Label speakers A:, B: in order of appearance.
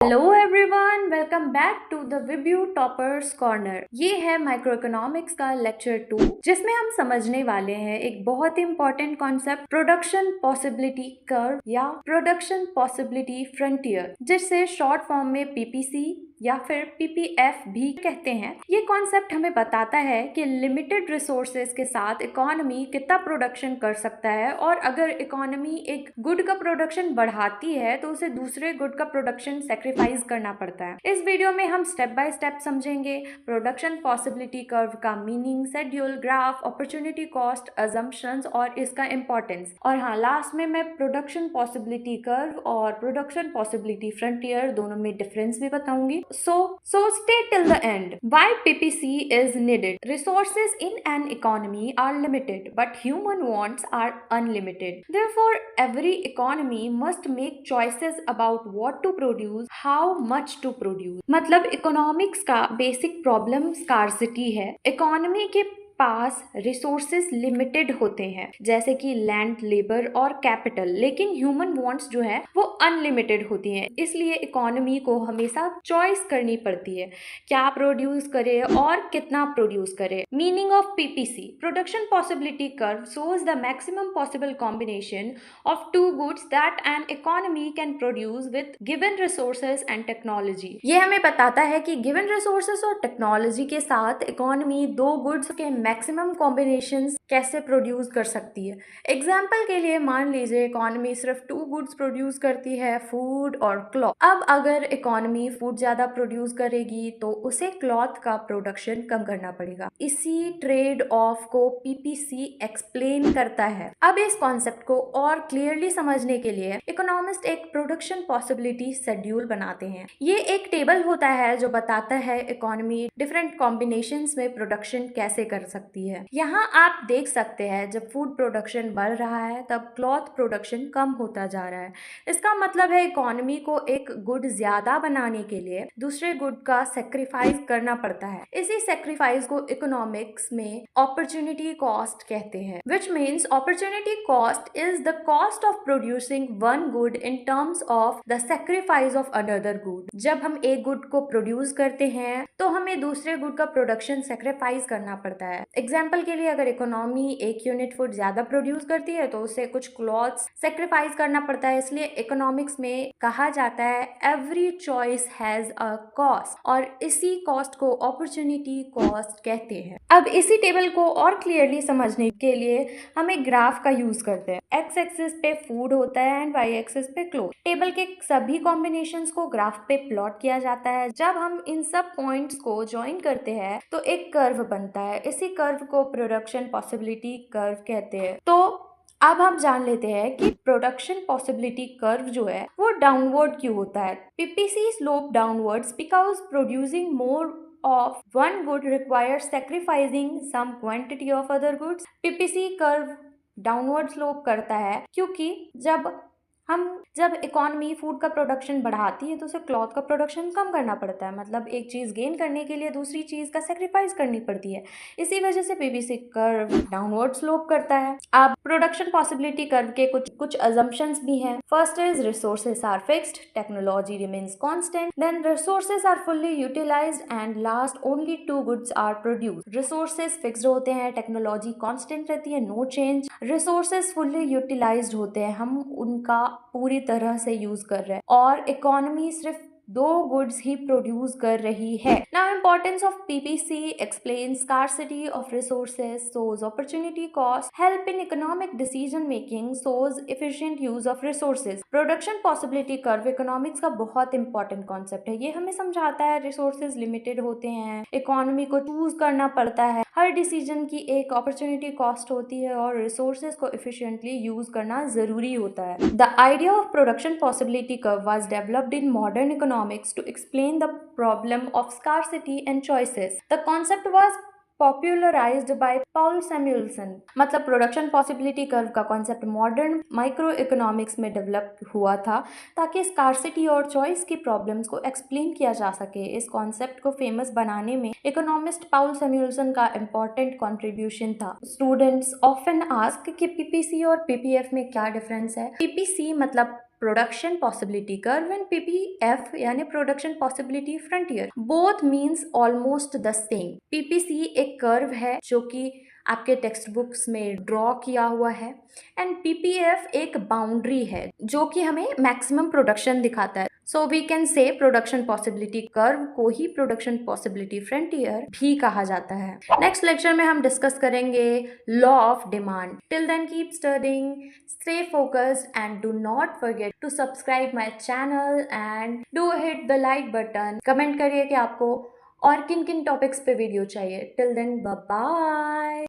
A: Hello everyone, welcome back to the विब्यू toppers corner. ये है माइक्रो इकोनॉमिक्स का लेक्चर 2, जिसमें हम समझने वाले हैं एक बहुत ही important concept, production possibility curve या प्रोडक्शन पॉसिबिलिटी फ्रंटियर, जिससे शॉर्ट फॉर्म में पीपीसी या फिर पीपीएफ भी कहते हैं। ये कॉन्सेप्ट हमें बताता है कि लिमिटेड रिसोर्सेज के साथ इकोनॉमी कितना प्रोडक्शन कर सकता है, और अगर इकोनॉमी एक गुड का प्रोडक्शन बढ़ाती है तो उसे दूसरे गुड का प्रोडक्शन सेक्रीफाइस करना पड़ता है। इस वीडियो में हम स्टेप बाय स्टेप समझेंगे प्रोडक्शन पॉसिबिलिटी कर्व का meaning, schedule, graph, opportunity cost, assumptions और इसका इंपॉर्टेंस। और हाँ, लास्ट में मैं प्रोडक्शन पॉसिबिलिटी कर्व और प्रोडक्शन पॉसिबिलिटी फ्रंटियर दोनों में डिफरेंस भी बताऊंगी। So stay till the end. Why PPC is needed? Resources in an economy are limited, but human wants are unlimited. Therefore, every economy must make choices about what to produce, how much to produce. मतलब economics का basic problem scarcity है। Economy के पास resources limited होते हैं, जैसे कि land, labour और capital, लेकिन ह्यूमन वांट्स जो है वो अनलिमिटेड होती हैं। इसलिए इकोनॉमी को हमेशा चॉइस करनी पड़ती है, क्या प्रोड्यूस करे और कितना प्रोड्यूस करे। Meaning of PPC, production possibility curve shows the maximum possible combination of two goods that an economy can produce with given resources and technology. ये हमें बताता है कि गिवन रिसोर्सेज और टेक्नोलॉजी के साथ इकोनॉमी दो गुड्स के मैक्सिमम कॉम्बिनेशंस कैसे प्रोड्यूस कर सकती है। एग्जाम्पल के लिए मान लीजिए इकोनॉमी सिर्फ टू गुड्स प्रोड्यूस करती है, फूड और क्लॉथ। अब अगर इकोनॉमी फूड ज्यादा प्रोड्यूस करेगी तो उसे क्लॉथ का प्रोडक्शन कम करना पड़ेगा। इसी ट्रेड ऑफ को पीपीसी एक्सप्लेन करता है। अब इस कॉन्सेप्ट को और क्लियरली समझने के लिए इकोनॉमिस्ट एक प्रोडक्शन पॉसिबिलिटी शेड्यूल बनाते हैं। ये एक टेबल होता है जो बताता है इकोनॉमी डिफरेंट कॉम्बिनेशंस में प्रोडक्शन कैसे कर सकती है। यहाँ आप देख सकते हैं जब फूड प्रोडक्शन बढ़ रहा है तब क्लॉथ प्रोडक्शन कम होता जा रहा है। इसका मतलब है इकोनॉमी को एक गुड ज्यादा बनाने के लिए दूसरे गुड का सेक्रीफाइस करना पड़ता है। इसी सेक्रीफाइस को इकोनॉमिक्स में अपॉर्चुनिटी कॉस्ट कहते हैं, which means opportunity cost is the cost of producing one good in terms of the sacrifice of another good. जब हम एक गुड को प्रोड्यूस करते हैं तो हमें दूसरे गुड का प्रोडक्शन सेक्रीफाइस करना पड़ता है। एग्जाम्पल के लिए अगर इकोनॉमी एक यूनिट फूड ज्यादा प्रोड्यूस करती है तो उसे कुछ क्लॉथ्स सेक्रीफाइस करना पड़ता है। इसलिए इकोनॉमिक्स में कहा जाता है every choice has a cost, और इसी कॉस्ट को अपॉर्चुनिटी कॉस्ट कहते हैं। अब इसी टेबल को और क्लियरली समझने के लिए हम एक ग्राफ का यूज करते हैं। एक्स एक्सिस पे फूड होता है एंड वाई एक्सिस पे क्लॉथ। टेबल के सभी कॉम्बिनेशंस को ग्राफ पे प्लॉट किया जाता है। जब हम इन सब पॉइंट्स को ज्वाइन करते हैं तो एक कर्व बनता है। इसी कर्व को प्रोडक्शन पॉसिबिलिटी कर्व कहते हैं। तो अब हम जान लेते हैं कि प्रोडक्शन पॉसिबिलिटी कर्व जो है वो डाउनवर्ड क्यों होता है। PPC slope downwards because producing more of one good requires sacrificing some quantity of other goods. PPC curve downward slope करता है क्योंकि जब इकोनॉमी फूड का प्रोडक्शन बढ़ाती है तो उसे क्लॉथ का प्रोडक्शन कम करना पड़ता है। मतलब एक चीज गेन करने के लिए दूसरी चीज का सेक्रीफाइस करनी पड़ती है। इसी वजह से पीपीसी कर्व डाउनवर्ड स्लोप करता है। अब प्रोडक्शन पॉसिबिलिटी कर्व के कुछ अजम्पशंस भी हैं। First is resources are fixed, technology remains constant, then resources are fully utilised and last only two goods are produced. Resources fixed होते हैं, टेक्नोलॉजी कांस्टेंट रहती है, no change. Resources fully utilised होते हैं, हम उनका पूरी तरह से यूज कर रहे हैं, और इकोनॉमी सिर्फ दो गुड्स ही प्रोड्यूस कर रही है। Now importance of PPC explain scarcity of resources, shows opportunity cost, help in economic decision making, shows efficient use of resources. Production possibility curve economics का बहुत इंपॉर्टेंट कॉन्सेप्ट है। ये हमें समझाता है रिसोर्सेज लिमिटेड होते हैं, इकोनॉमी को चूज करना पड़ता है, हर डिसीजन की एक अपॉर्चुनिटी कॉस्ट होती है और रिसोर्सेज को एफिशिएंटली यूज करना जरूरी होता है। The idea of production possibility curve was developed in modern economics to explain the problem of scarcity and choices. The concept was popularized by Paul Samuelson। मतलब production possibility curve का concept modern micro economics में develop हुआ था ताकि scarcity और choice की problems को explain किया जा सके। इस कॉन्सेप्ट को फेमस बनाने में इकोनॉमिस्ट पाउल सैमुएल्सन का इम्पोर्टेंट कंट्रीब्यूशन था। स्टूडेंट्स ऑफन आस्क कि पीपीसी और पीपीएफ में क्या डिफरेंस है। पीपीसी मतलब production possibility curve and PPF यानी production possibility frontier, both means almost the same. PPC एक कर्व है जो कि आपके टेक्स्ट बुक्स में ड्रॉ किया हुआ है, एंड PPF एक बाउंड्री है जो कि हमें मैक्सिमम प्रोडक्शन दिखाता है। So we can say production possibility curve को ही प्रोडक्शन पॉसिबिलिटी फ्रंटियर भी कहा जाता है। नेक्स्ट लेक्चर में हम डिस्कस करेंगे law of demand. Till then keep studying, stay focused and do not forget to subscribe my channel and do hit the like button। Comment करिए कि आपको और किन किन टॉपिक्स पे वीडियो चाहिए। Till then bye bye.